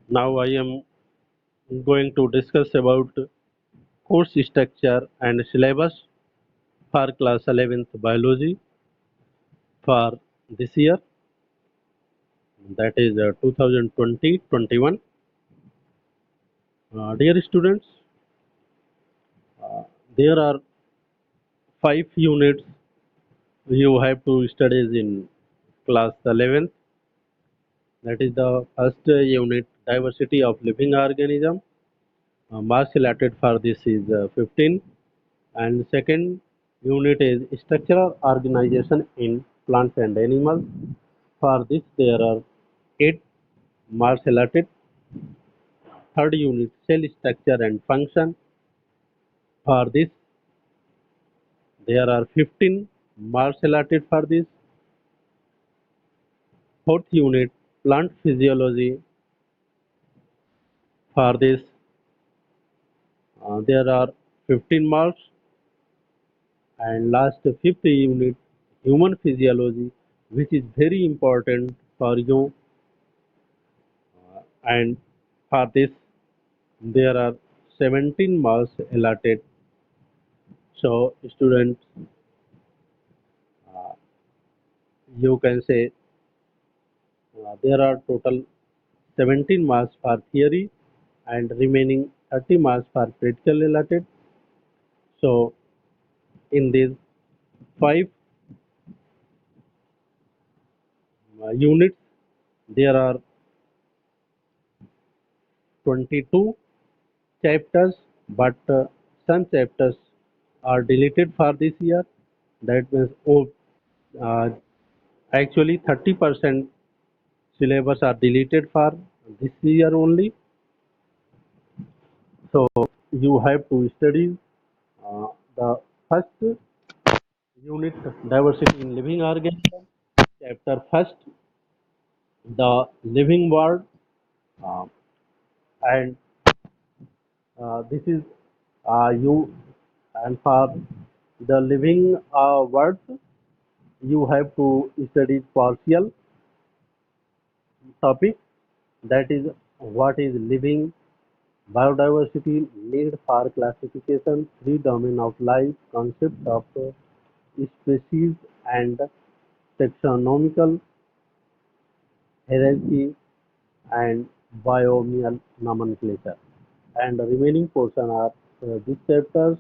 Now I am going to discuss about course structure and syllabus for class 11th biology for this year, that is 2020-21. Dear students, uh, there are 5 units you have to study in class 11th. That is the first unit, diversity of living organism. Marks allotted for this is 15, and second unit is structural organization in plants and animals. For this there are 8 marks allotted. Third unit, cell structure and function. For this there are 15 marks allotted for this. Fourth unit, plant physiology. For this there are 15 marks. And last fifth unit, human physiology, which is very important for you. And for this there are 17 marks allotted. So students, uh, you can say there are total 17 marks for theory and remaining 30 marks for practical allotted. So in these 5 units there are 22 chapters, but some chapters are deleted for this year. That means uh, actually 30% syllabus are deleted for this year only. So you have to study the first unit, diversity in living organism, chapter first, the living world, uh, and this is you, and for the living words you have to study partial topic, that is what is living, biodiversity, need for classification, three domain of life, concept of species and taxonomical hierarchy and binomial nomenclature. And the remaining portion are these chapters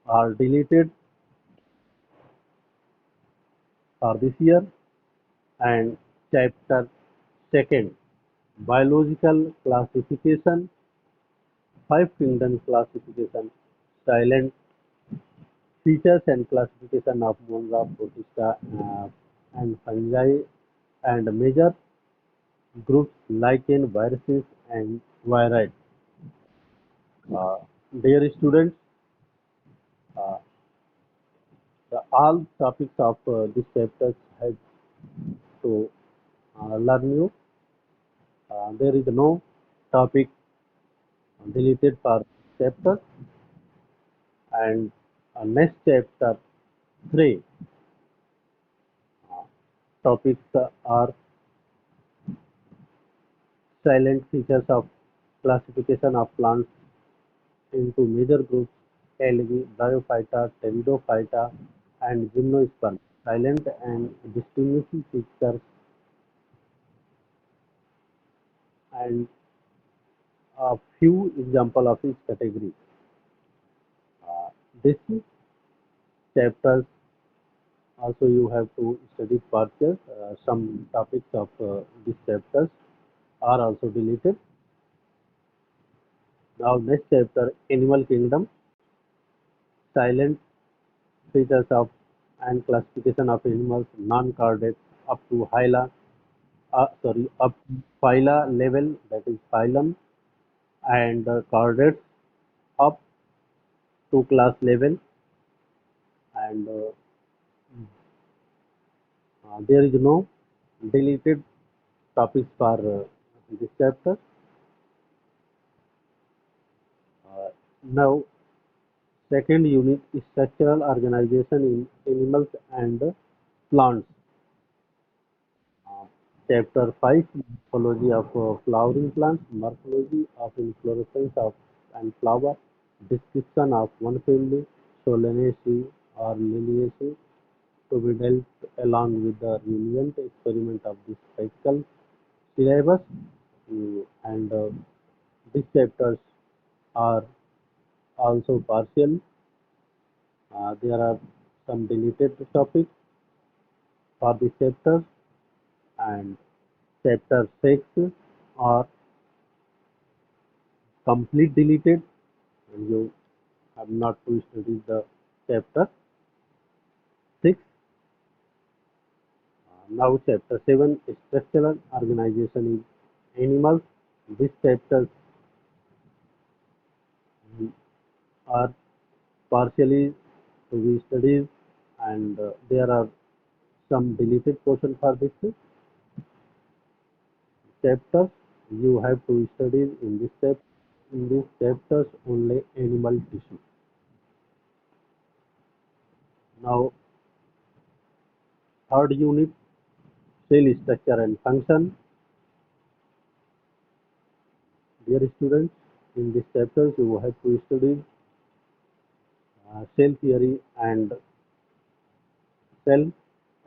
are deleted for this year. And chapter second, biological classification, five kingdom classification, silent features and classification of Monza, Protista, and fungi, and major groups lichen, viruses, and virids. Uh, Dear students, uh, all topics of this chapter have to learn you. There is no topic deleted for chapter. And next chapter 3 uh, topics are silent features of classification of plants into major groups: algae, bryophyta, pteridophyta, and gymnosperm. Silent and distinguishing features and a few example of each category. This chapters also you have to study partial. Some topics of these chapters are also deleted. Now next chapter, animal kingdom, silent features of and classification of animals, non-chordate up to up to phyla level, that is phylum, and chordates up to class level. And there is no deleted topics for this chapter. Now second unit is structural organization in animals and plants. Chapter 5 Morphology of flowering plants, morphology of inflorescence of and flower, description of one family, Solanaceae or Liliaceae, to be dealt along with the relevant experiment of this practical syllabus. And these chapters are also partial. There are some deleted topics for this chapter, and chapter 6 are complete deleted, and you have not to study the chapter 6. Now chapter 7 structural organization in animals. These chapters are partially to be studied, and there are some deleted portion for this chapter. You have to study in these chapters only animal tissue. Now third unit, cell structure and function. Dear students, in this chapter you have to study cell theory and cell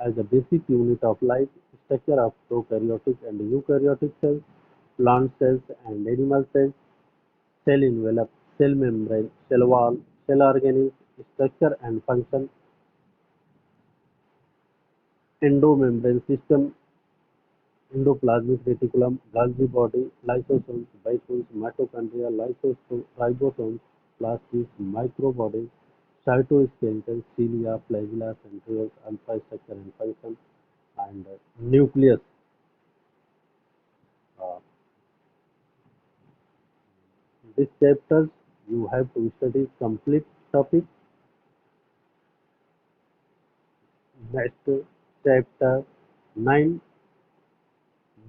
as a basic unit of life, structure of prokaryotic and eukaryotic cells, plant cells and animal cells, cell envelope, cell membrane, cell wall, cell organelles, structure and function, endomembrane system, endoplasmic reticulum, Golgi body, lysosomes, bisomes, mitochondria, ribosomes, plastids, microbodies, cytoskeleton, cilia, flagella, centrioles, alpha structure and function, and nucleus. Uh, These chapters you have to study complete topic. Next, chapter 9,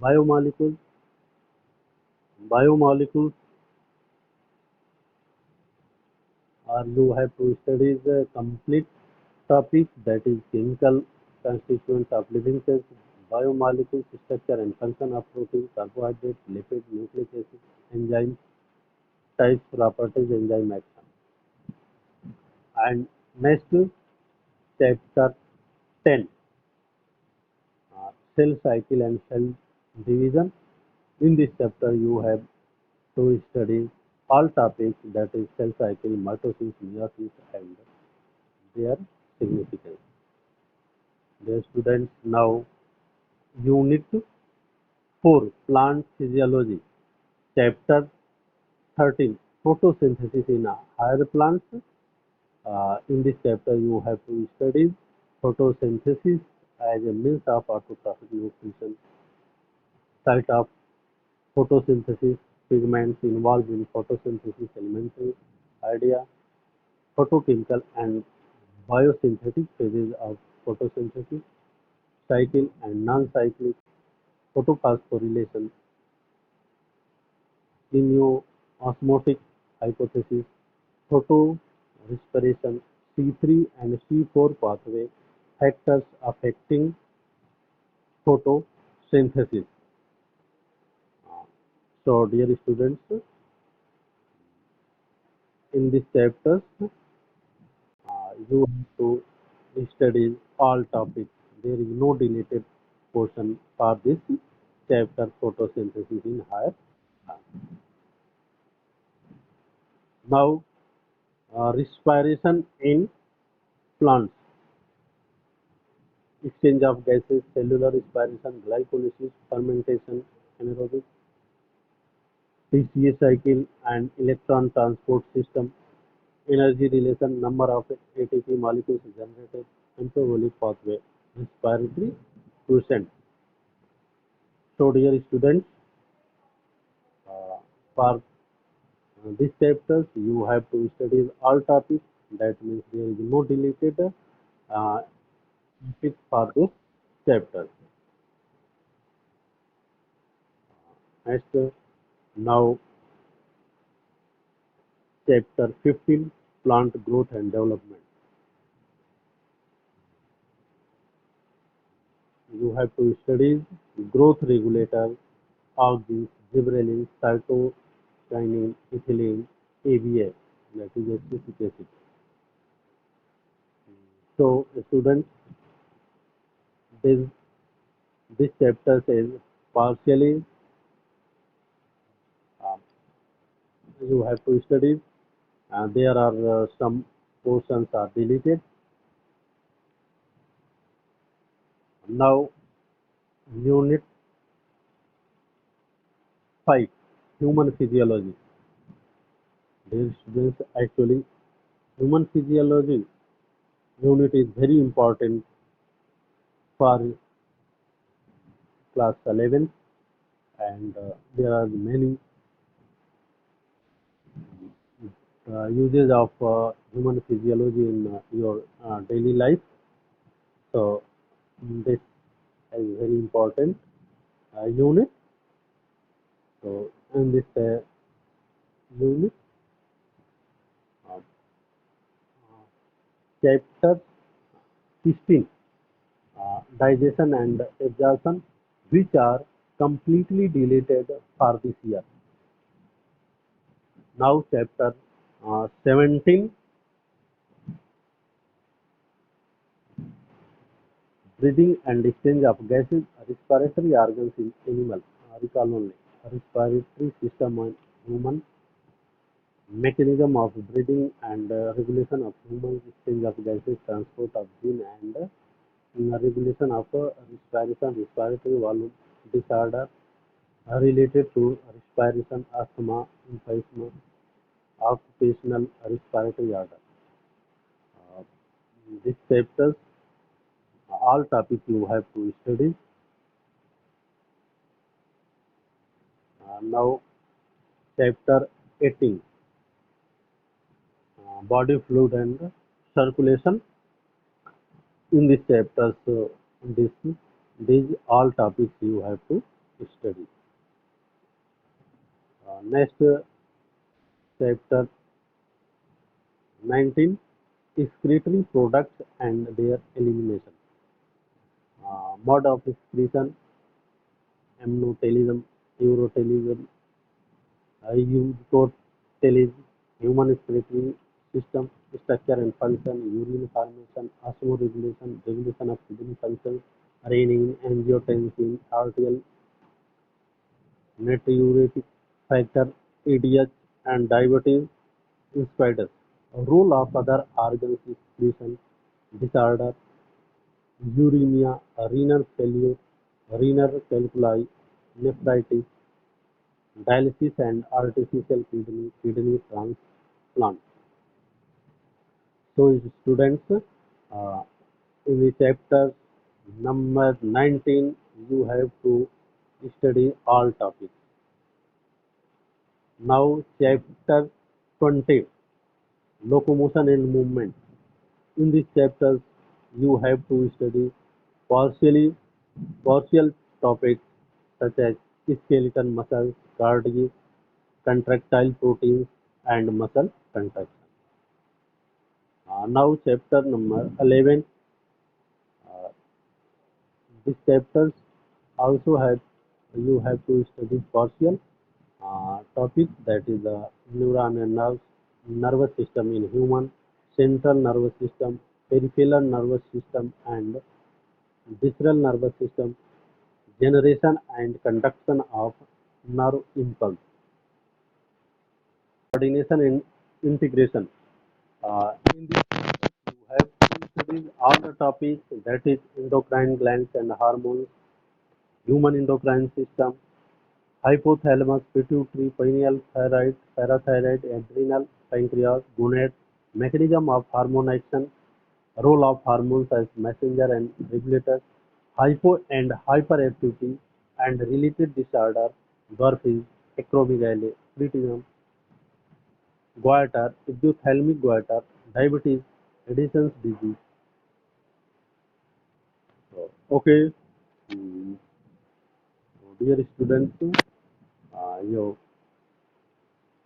biomolecules. Biomolecules are you have to study the complete topic, that is chemical constituents of living cells, biomolecules, structure and function of protein, carbohydrates, lipids, nucleic acids, enzymes, types, properties, enzyme action. And next, chapter 10, cell cycle and cell division. In this chapter, you have to study all topics, that is cell cycle, mitosis, meiosis, and their significance. Dear students, now Unit 4, Plant Physiology, Chapter 13, Photosynthesis in higher plants. In this chapter, you have to study photosynthesis as a means of autotrophic nutrition, site of photosynthesis, pigments involved in photosynthesis, elementary idea, photochemical and biosynthetic phases of photosynthesis, cycle and non-cyclic, photophosphorylation, chemiosmotic hypothesis, photorespiration, C3 and C4 pathway, factors affecting photosynthesis. So, dear students, in this chapters, you have to study all topics. There is no deleted portion for this chapter, photosynthesis in higher plants. Now, respiration in plants, exchange of gases, cellular respiration, glycolysis, fermentation, anaerobic, TCA cycle and electron transport system, energy relation, number of ATP molecules generated, metabolic pathway, respiratory quotient. So, dear students, uh, for these chapters, you have to study all topics. That means there is no deleted uh, topic for this chapter. Next, now chapter 15, plant growth and development. You have to study growth regulator, auxins, gibberellin, cytokinin, ethylene, ABA, that is acetic acid. So, students, this this chapter is partially uh, you have to study. There are some portions are deleted. Now, unit 5, human physiology. Dear students, actually, human physiology unit is very important for class 11, and there are many uses of human physiology in your daily life. So, this is very important unit. So, in this unit, uh, chapter 16, digestion and absorption, which are completely deleted for this year. Now, chapter 17, breathing and exchange of gases, respiratory organs in animal. Recall only. Respiratory system in human, mechanism of breathing and regulation of human, exchange of gases, transport of gene, and regulation of respiration, respiratory volume disorder related to respiration, asthma, emphysema, occupational respiratory order. Uh, this chapters, all topics you have to study. Now, chapter 18, body fluid and circulation. In this chapter, so this these all topics you have to study. Next, chapter 19, excretory products and their elimination. Mode of excretion, amnotelism, urotelism, eucotelism, human excretory system, structure and function, urine formation, osmoregulation, regulation of kidney function, renin, angiotensin, arterial natriuretic factor, ADH, and diabetes insipidus. Role of other organs excretion disorder, uremia, renal failure, renal calculi, nephritis, dialysis and artificial kidney transplant. So, students, in the chapter number 19, you have to study all topics. Now, chapter 20, locomotion and movement. In this chapter, you have to study partial topics such as skeletal muscles, cardiac, contractile proteins, and muscle contraction. Now, chapter number 11. Uh, this chapters also have you have to study partial topic, that is the neuron and nervous system in human, central nervous system, peripheral nervous system, and visceral nervous system, generation and conduction of nerve impulse, coordination and integration. In this you have to study all the topics, that is endocrine glands and hormones, human endocrine system, hypothalamus, pituitary, pineal, thyroid, parathyroid, adrenal, pancreas, gonad, mechanism of hormone action, role of hormones as messenger and regulator, hypo and hyperactivity and related disorder, dwarfism, acromegaly, preterism, goiter, exothalamic goiter, diabetes, Addison's disease. Okay, mm, dear students, you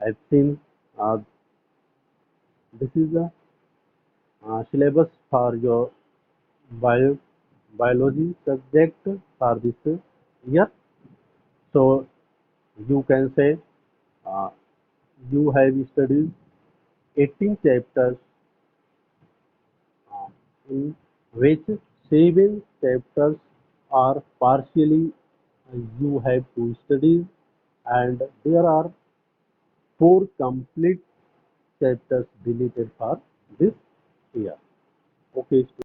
have seen this is the syllabus for your bio biology subject for this year. So you can say uh, you have studied 18 chapters, uh, in which 7 chapters are partially you have to study, and there are 4 complete chapters deleted for this year. Okay.